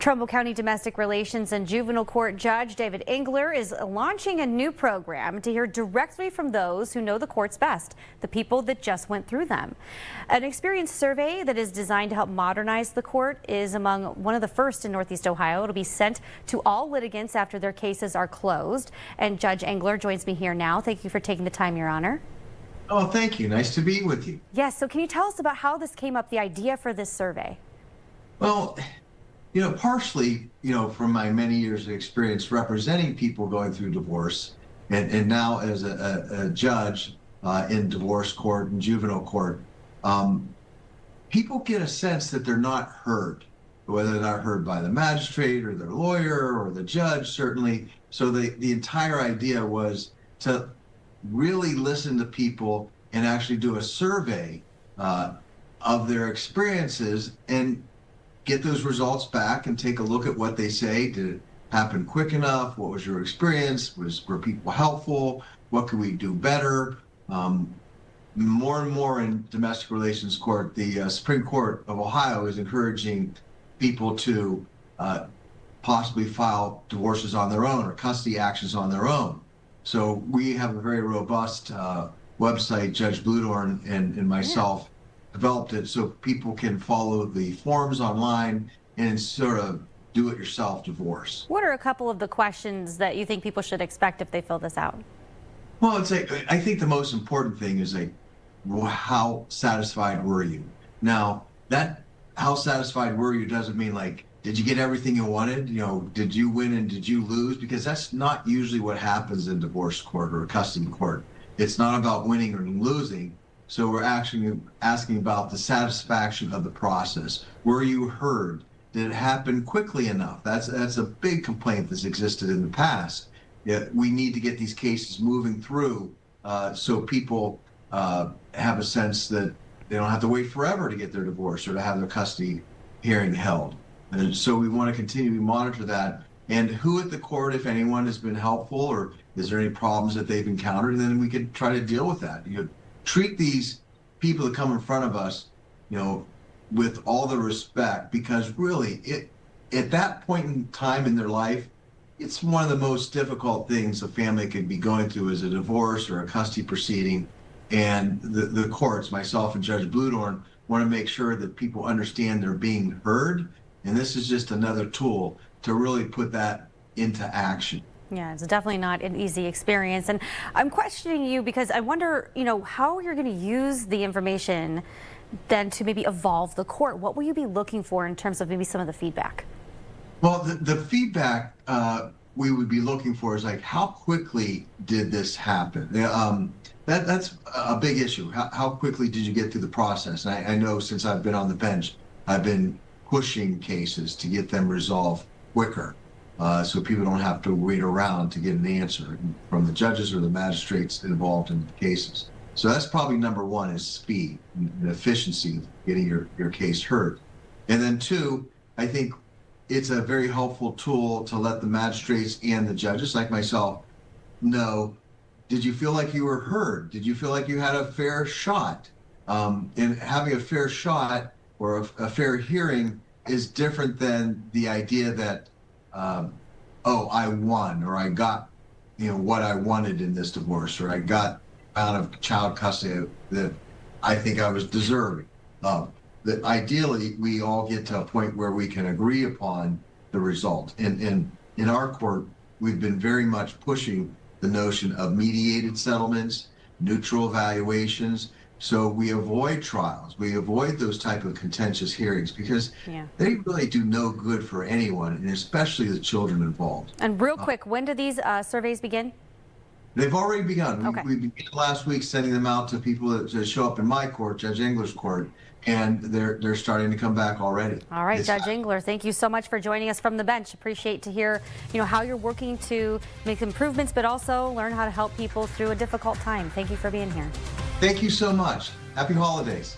Trumbull County Domestic Relations and Juvenile Court Judge David Engler is launching a new program to hear directly from those who know the courts best, the people that just went through them. An experience survey that is designed to help modernize the court is among one of the first in Northeast Ohio. It'll be sent to all litigants after their cases are closed. And Judge Engler joins me here now. Thank you for taking the time, Your Honor. Oh, thank you. Nice to be with you. Yes, so can you tell us about how this came up, the idea for this survey? Well, partially, from my many years of experience representing people going through divorce, and now as a judge in divorce court and juvenile court, people get a sense that they're not heard, whether they're not heard by the magistrate or their lawyer or the judge, certainly. So the entire idea was to really listen to people and actually do a survey of their experiences and get those results back and take a look at what they say. Did it happen quick enough? What was your experience? Were people helpful? What could we do better? More and more in domestic relations court, the Supreme Court of Ohio is encouraging people to possibly file divorces on their own or custody actions on their own. So we have a very robust website. Judge Bludorn and myself developed it so people can follow the forms online and sort of do-it-yourself divorce. What are a couple of the questions that you think people should expect if they fill this out? Well, I think the most important thing is how satisfied were you? Now, that how satisfied were you doesn't mean did you get everything you wanted? Did you win and did you lose? Because that's not usually what happens in divorce court or custody court. It's not about winning or losing. So we're actually asking about the satisfaction of the process. Were you heard? Did it happen quickly enough? That's a big complaint that's existed in the past. Yet we need to get these cases moving through so people have a sense that they don't have to wait forever to get their divorce or to have their custody hearing held. And so we want to continue to monitor that. And who at the court, if anyone, has been helpful, or is there any problems that they've encountered? And then we could try to deal with that. Treat these people that come in front of us, with all the respect, because really, at that point in time in their life, it's one of the most difficult things a family could be going through is a divorce or a custody proceeding. And the courts, myself and Judge Bludorn, want to make sure that people understand they're being heard. And this is just another tool to really put that into action. Yeah, it's definitely not an easy experience. And I'm questioning you because I wonder, how you're going to use the information then to maybe evolve the court. What will you be looking for in terms of maybe some of the feedback? Well, the feedback we would be looking for is how quickly did this happen? That's a big issue. How quickly did you get through the process? And I know since I've been on the bench, I've been pushing cases to get them resolved quicker. So people don't have to wait around to get an answer from the judges or the magistrates involved in the cases. So that's probably number one, is speed and efficiency of getting your case heard. And then two, I think it's a very helpful tool to let the magistrates and the judges, like myself, know, did you feel like you were heard? Did you feel like you had a fair shot? And having a fair shot or a fair hearing is different than the idea that I won, or I got, what I wanted in this divorce, or I got out of child custody that I think I was deserving of. That ideally we all get to a point where we can agree upon the result. And in our court, we've been very much pushing the notion of mediated settlements, neutral evaluations. So we avoid trials. We avoid those type of contentious hearings because they really do no good for anyone, and especially the children involved. And real quick, when do these surveys begin? They've already begun. Okay. We began last week sending them out to people that show up in my court, Judge Engler's court, and they're starting to come back already. All right, Judge Engler, thank you so much for joining us from the bench. Appreciate to hear, how you're working to make improvements, but also learn how to help people through a difficult time. Thank you for being here. Thank you so much. Happy holidays.